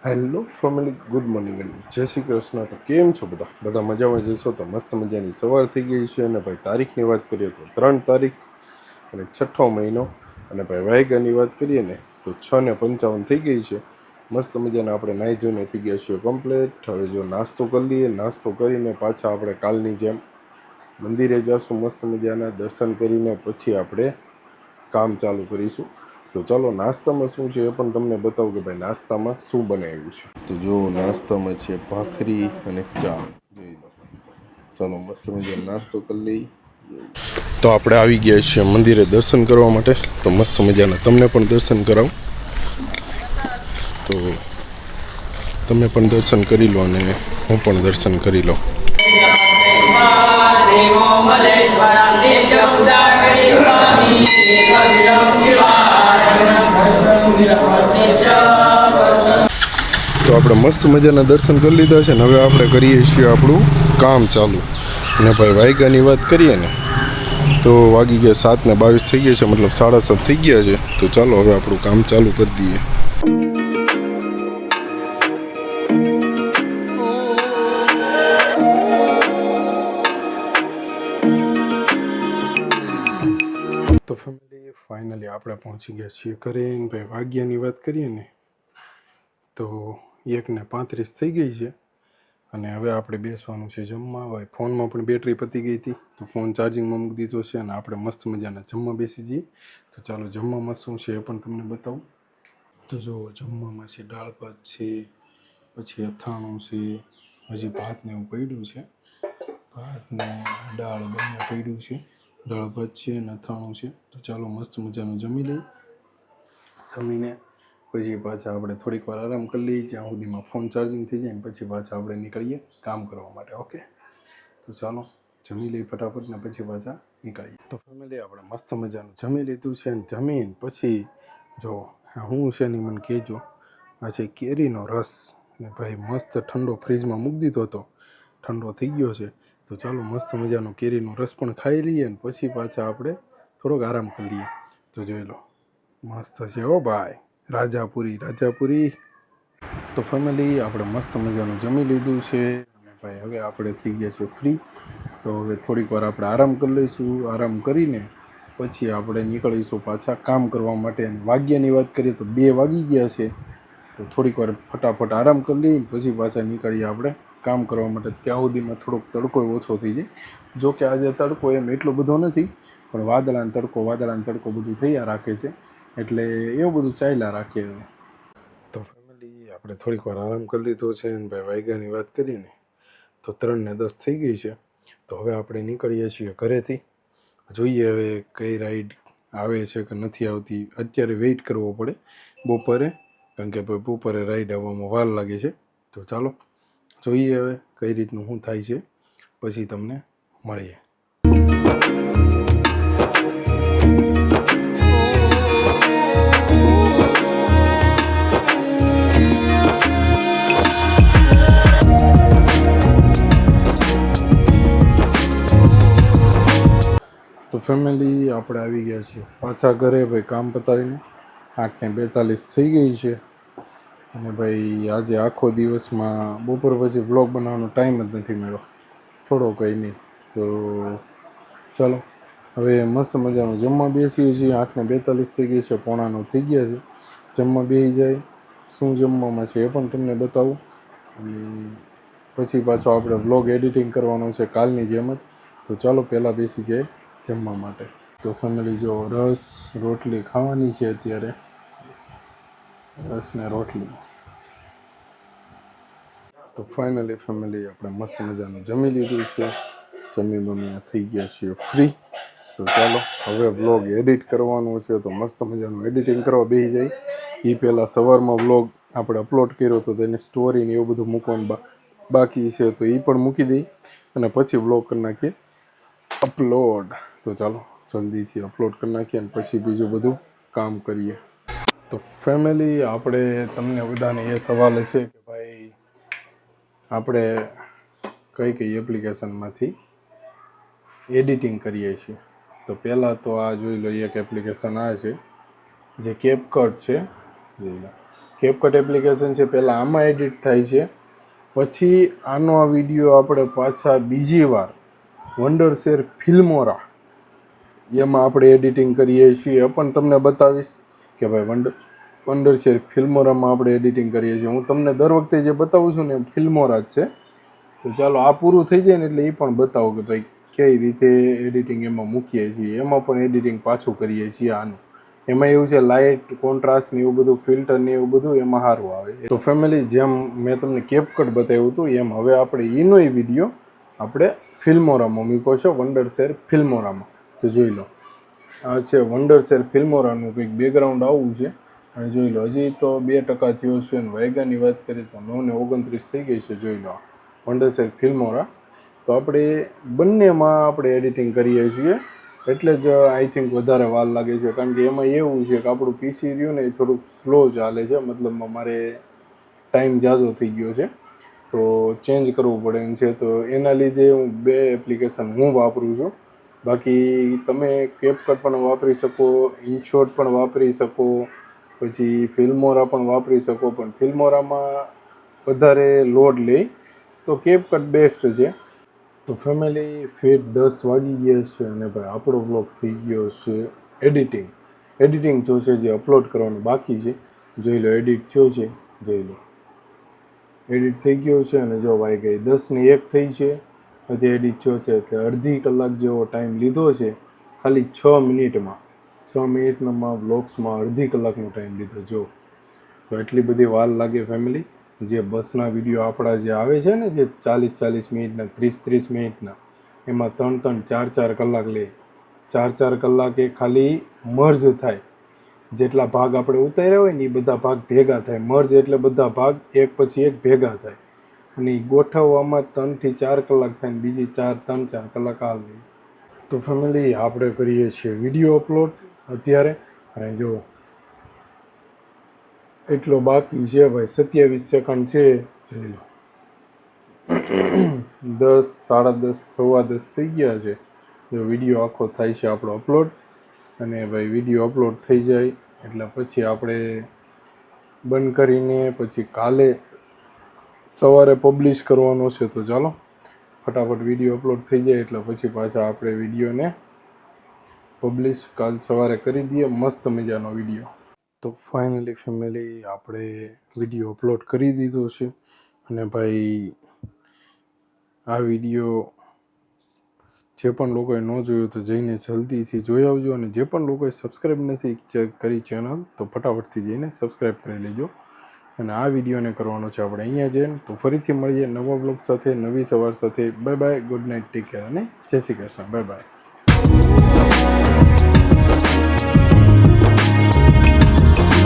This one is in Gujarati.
હેલો ફેમિલી, ગુડ મોર્નિંગ અને જય શ્રી કૃષ્ણ. તો કેમ છો બધા મજામાં જશો તો મસ્ત મજાની સવાર થઈ ગઈ છે. અને ભાઈ તારીખની વાત કરીએ તો 3 તારીખ અને 6ઠો મહિનો. અને ભાઈ વાયગાની વાત કરીએ ને તો 6:55 થઈ ગઈ છે. મસ્ત મજાના આપણે નાહી ધોઈને થઈ ગયા છીએ કમ્પ્લીટ. હવે જો નાસ્તો કરી લઈએ, નાસ્તો કરીને પાછા આપણે કાલની જેમ મંદિરે જઈશું. મસ્ત મજાના દર્શન કરીને પછી આપણે કામ ચાલુ કરીશું. તો ચાલો નાસ્તામાં શું છે એ પણ તમને બતાવું કે ભાઈ નાસ્તામાં શું બનાવ્યું છે. તો જો નાસ્તામાં છે ભાખરી અને ચા, જોઈ લો. ચાલો મસ્ત મજાનો નાસ્તો કરી લઈ. તો આપણે આવી ગયા છીએ મંદિરે દર્શન કરવા માટે. તો મસ્ત મજાના તમને પણ દર્શન કરાવું. તો તમે પણ દર્શન કરી લો અને હું પણ દર્શન કરી લઉં. તો આપણે મસ્ત મજાના દર્શન કરી લીધા છે ને હવે આપણે કરીએ છીએ આપણું કામ ચાલુ. અને ભાઈ વાયગાની વાત કરીએ ને તો વાગી ગયા 7:22 થઈ ગયા છે, મતલબ 7:30 થઈ ગયા છે. તો ચાલો હવે આપણું કામ ચાલુ કરી દઈએ. તો ફેમિલી ફાઇનલી આપણે પહોંચી ગયા છીએ ઘરે. ભાઈ વાગ્યાની વાત કરીએ ને તો 1:35 થઈ ગઈ છે. અને હવે આપણે બેસવાનું છે જમવા. ભાઈ ફોનમાં પણ બેટરી પતી ગઈ હતી તો ફોન ચાર્જિંગમાં મૂકી દીધો છે. અને આપણે મસ્ત મજાના જમવા બેસી જઈએ. તો ચાલો જમવામાં શું છે એ પણ તમને બતાવું. તો જો જમવામાં છે દાળ ભાત છે, પછી અથાણું છે, હજી ભાત ને એવું પડ્યું છે. ભાત ને દાળ બંને પડ્યું છે. દાળ ભાત છે અને અથાણું છે. તો ચાલો મસ્ત મજાનું જમી લઈ. જમીને પછી પાછા આપણે થોડીક વાર આરામ કરી લઈએ જ્યાં સુધીમાં ફોન ચાર્જિંગ થઈ જાય ને પછી પાછા આપણે નીકળીએ કામ કરવા માટે. ઓકે, તો ચાલો જમી લઈ ફટાફટ ને પછી પાછા નીકળીએ. તો ફેમિલી આપણે મસ્ત મજાનું જમી લીધું છે. ને જમીન પછી જો હું છે ને મને કહેજો, આ છે કેરીનો રસ. ને ભાઈ મસ્ત ઠંડો ફ્રીજમાં મૂકી દીધો હતો, ઠંડો થઈ ગયો છે. તો ચાલો મસ્ત મજાનો કેરીનો રસ પણ ખાઈ લઈએ ને પછી પાછા આપણે થોડોક આરામ કરી લઈએ. તો જોઈ લો મસ્ત છે હો ભાઈ, રાજાપુરી. તો ફેમિલી આપણે મસ્ત મજાનું જમી લીધું છે. અને ભાઈ હવે આપણે થઈ ગયા છે ફ્રી. તો હવે થોડીક વાર આપણે આરામ કરી લઈશું. આરામ કરીને પછી આપણે નીકળીશું પાછા કામ કરવા માટે. અને વાગ્યાની વાત કરીએ તો 2 વાગી ગયા છે. તો થોડીક વાર ફટાફટ આરામ કરી લઈએ પછી પાછા નીકળીએ આપણે કામ કરવા માટે. ત્યાં સુધીમાં થોડોક તડકો ઓછો થઈ જાય. જો કે આજે તડકો એમ એટલો બધો નથી, પણ વાદળાનો તડકો બધું થયા રાખે છે. એટલે એવું બધું ચાલ્યા રાખે. હવે તો ફેમિલી આપણે થોડીક વાર આરામ કરી લીધો છે. અને ભાઈ વાયગાની વાત કરીએ ને તો 3:10 થઈ ગઈ છે. તો હવે આપણે નીકળીએ છીએ ઘરેથી. જોઈએ હવે કઈ રાઈડ આવે છે કે નથી આવતી. અત્યારે વેઇટ કરવો પડે બપોરે, કારણ કે ભાઈ બપોરે રાઈડ આવવામાં વાર લાગે છે. તો ચાલો જોઈએ હવે કઈ રીતનું શું થાય છે, પછી તમને મળીએ. તો ફેમિલી આપણે આવી ગયા છીએ પાછા ઘરે. ભાઈ કામ પતાવીને 8:42 થઈ ગઈ છે. અને ભાઈ આજે આખો દિવસમાં બપોર પછી વ્લોગ બનાવવાનો ટાઈમ જ નથી મળ્યો, થોડો કંઈ નહીં. તો ચાલો હવે મસ્ત મજાનું જમવા બેસીએ છીએ. 8:42 થઈ ગઈ છે, 8:45 થઈ ગયા છે. જમવા બેસી જાય. શું જમવામાં છે એ પણ તમને બતાવું. અને પછી પાછો આપણે વ્લોગ એડિટિંગ કરવાનો છે કાલની જેમ જ. તો ચાલો પહેલાં બેસી જાય જમવા માટે. તો ફેમિલી જો રસ રોટલી ખાવાની છે અત્યારે. રસ ને રોટલી. તો ફાઇનલી ફેમિલી આપણે મસ્ત મજાનું જમી લીધું છે. જમી થઈ ગયા છીએ ફ્રી. તો ચાલો હવે વ્લોગ એડિટ કરવાનો છે. તો મસ્ત મજાનું એડિટિંગ કરવા બેસી જાય. એ પહેલાં સવારમાં વ્લોગ આપણે અપલોડ કર્યો તો તેની સ્ટોરી ને એવું બધું મૂકવાનું બાકી છે. તો એ પણ મૂકી દઈ અને પછી વ્લોગ કરી નાખીએ અપલોડ. તો ચાલો જલ્દીથી અપલોડ કરી નાખીએ અને પછી બીજું બધું કામ કરીએ. તો ફેમિલી આપણે તમને બધાને એ સવાલ હશે કે ભાઈ આપણે કઈ એપ્લિકેશનમાંથી એડિટિંગ કરીએ છીએ. તો પહેલાં તો આ જોઈ લો, એક એપ્લિકેશન આ છે જે કેપકટ છે. જોઈ લો, કેપકટ એપ્લિકેશન છે પહેલાં આમાં એડિટ થાય છે, પછી આનો આ વિડીયો આપણે પાછા બીજી વાર વન્ડરશેર ફિલ્મોરા એમાં આપણે એડિટિંગ કરીએ છીએ. પણ તમને બતાવીશ કે ભાઈ વન્ડરશેર ફિલ્મોરામાં આપણે એડિટિંગ કરીએ છીએ. હું તમને દર વખતે જે બતાવું છું ને એ ફિલ્મોરા જ છે. તો ચાલો આ પૂરું થઈ જાય ને એટલે એ પણ બતાવો કે ભાઈ કઈ રીતે એડિટિંગ એમાં મૂકીએ છીએ. એમાં પણ એડિટિંગ પાછું કરીએ છીએ આનું. એમાં એવું છે લાઇટ કોન્ટ્રાસ્ટ ને એવું બધું ફિલ્ટર ને એવું બધું એમાં સારું આવે. તો ફેમિલી જેમ મેં તમને કેપકટ બતાવ્યું હતું એમ હવે આપણે એનો વિડીયો આપણે ફિલ્મોરામાં મૂક્યો છે, વન્ડરશેર ફિલ્મોરામાં. તો જોઈ લો, આ છે વન્ડરશેર ફિલ્મોરાનું કંઈક બેકગ્રાઉન્ડ આવું છે. અને જોઈ લો હજી તો 2% થયો છે અને વાયગાની વાત કરીએ તો 9:29 થઈ ગઈ છે. જોઈ લો વન્ડરશેર ફિલ્મોરા. તો આપણે બંનેમાં આપણે એડિટિંગ કરીએ છીએ એટલે જ આઈ થિંક વધારે વાર લાગે છે, કારણ કે એમાં એવું છે કે આપણું પીસી રહ્યું ને એ થોડુંક સ્લો ચાલે છે, મતલબમાં મારે ટાઈમ ઝાઝો થઈ ગયો છે તો ચેન્જ કરવું પડે એમ છે. તો એના લીધે હું 2 એપ્લિકેશન હું વાપરું છું. બાકી તમે કેપકટ પણ વાપરી શકો, ઇનશોટ પણ વાપરી શકો, પછી ફિલ્મોરા પણ વાપરી શકો. પણ ફિલ્મોરામાં વધારે લોડ લે તો કેપકટ બેસ્ટ છે. તો ફેમિલી ફેટ 10 વાગી ગયા છે અને ભાઈ આપણો વ્લોગ થઈ ગયો છે એડિટિંગ તો છે જે અપલોડ કરવાનું બાકી છે. જોઈ લો એડિટ થયો છે, જોઈ લો એડિટ થઈ ગયો છે. અને જો ભાઈ ગઈ 10:01 થઈ છે, હજી એડિટ થયો છે એટલે અડધી કલાક જેવો ટાઈમ લીધો છે ખાલી 6 મિનિટમાં. 6 મિનિટમાં વ્લોગ્સમાં અડધી કલાકનો ટાઈમ લીધો. જો તો એટલી બધી વાર લાગે ફેમિલી. જે બસના વિડીયો આપણા જે આવે છે ને જે 40 મિનિટના 30 મિનિટના, એમાં 3-4 કલાક લે. 4 કલાકે ખાલી મર્જ થાય. જેટલા ભાગ આપણે ઉતાર્યા હોય ને એ બધા ભાગ ભેગા થાય. મર્જ એટલે બધા ભાગ એક પછી એક ભેગા થાય અને એ ગોઠવવામાં 3-4 કલાક થાય ને બીજી 3-4 કલાક આ લે. તો ફેમિલી આપણે કરીએ છીએ વિડીયો અપલોડ અત્યારે. અને જો એટલો બાકી છે ભાઈ, 27 સેકન્ડ છે. જોઈ લો 10, 10:30, 10:15 થઈ ગયા છે. જો વિડીયો આખો થાય છે આપણો અપલોડ. અને ભાઈ વિડીયો અપલોડ થઈ જાય એટલે પછી આપણે બંધ કરીને પછી કાલે સવારે પબ્લિશ કરવાનો છે. તો ચાલો ફટાફટ વિડીયો અપલોડ થઈ જાય એટલે પછી પાછા આપણે વિડીયોને પબ્લિશ કાલ સવારે કરી દઈએ. મસ્ત મજાનો વિડીયો. તો ફાઇનલી ફેમિલી આપણે વિડીયો અપલોડ કરી દીધો છે. અને ભાઈ આ વિડીયો જે પણ લોકોએ ન જોયો તો જઈને જલ્દીથી જોઈ આવજો. અને જે પણ લોકોએ સબસ્ક્રાઈબ નથી કરી ચેનલ તો ફટાફટથી જઈને સબસ્ક્રાઈબ કરી લેજો. અને આ વિડીયોને કરવાનો છે આપણે અહીંયા જઈને. તો ફરીથી મળીએ નવા બ્લોગ સાથે, નવી સવાર સાથે. Bye bye, good night, take care અને જય શ્રી કૃષ્ણ. Bye bye.